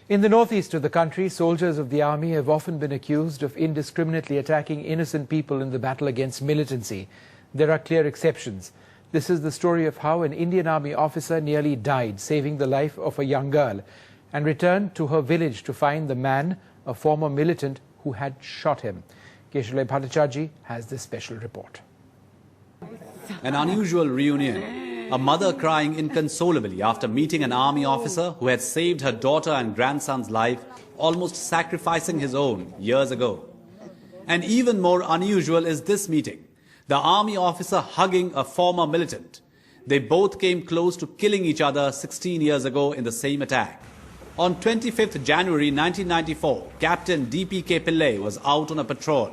In the northeast of the country, soldiers of the army have often been accused of indiscriminately attacking innocent people in the battle against militancy. There are clear exceptions. This is the story of how an Indian Army officer nearly died, saving the life of a young girl, and returned to her village to find the man, a former militant, who had shot him. Keshalai Bhattacharjee has this special report. An unusual reunion. A mother crying inconsolably after meeting an army officer who had saved her daughter and grandson's life, almost sacrificing his own years ago. And even more unusual is this meeting. The army officer hugging a former militant. They both came close to killing each other 16 years ago in the same attack. On 25th January 1994, Captain D.P.K. Pillai was out on a patrol.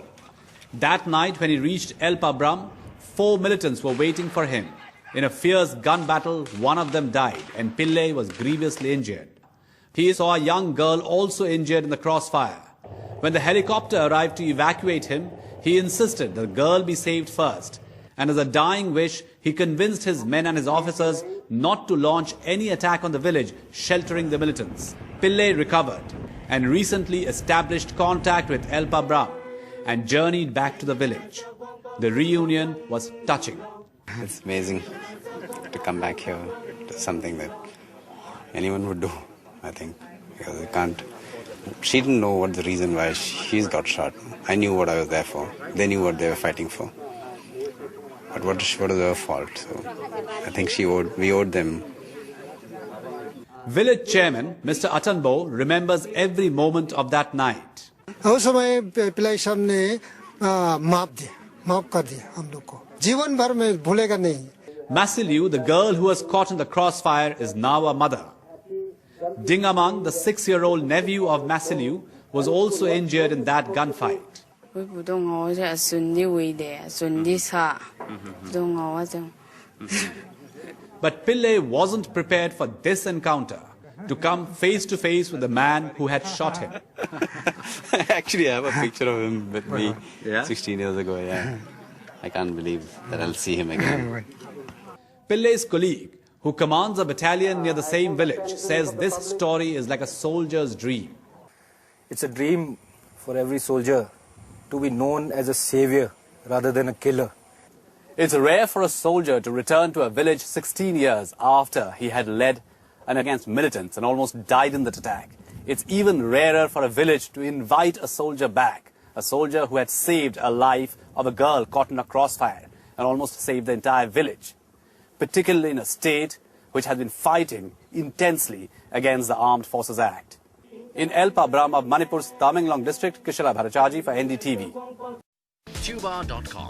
That night when he reached Elpabram, 4 militants were waiting for him. In a fierce gun battle, one of them died and Pillai was grievously injured. He saw a young girl also injured in the crossfire. When the helicopter arrived to evacuate him, he insisted the girl be saved first. And as a dying wish, he convinced his men and his officers not to launch any attack on the village sheltering the militants. Pillai recovered and recently established contact with Elpabram and journeyed back to the village. The reunion was touching. It's amazing to come back here to something that anyone would do, I think, because she didn't know what the reason why she's got shot. I knew what I was there for. They knew what they were fighting for. But what is their fault? So I think we owed them. Village chairman Mr. Atanbo remembers every moment of that night. Masiliu, the girl who was caught in the crossfire, is now a mother. Dingamang, the 6-year-old nephew of Masiliu, was also injured in that gunfight. But Pillai wasn't prepared for this encounter, to come face to face with the man who had shot him. Actually, I have a picture of him with me 16 years ago. Yeah, I can't believe that I'll see him again. Pillai's colleague, who commands a battalion near the same village, says this story is like a soldier's dream. It's a dream for every soldier to be known as a savior rather than a killer. It's rare for a soldier to return to a village 16 years after he had led and against militants and almost died in that attack. It's even rarer for a village to invite a soldier back, a soldier who had saved a life of a girl caught in a crossfire and almost saved the entire village, particularly in a state which had been fighting intensely against the Armed Forces Act. In Elpabram of Manipur's Tamenglong district, Keshalai Bhattacharjee for NDTV. Tuba.com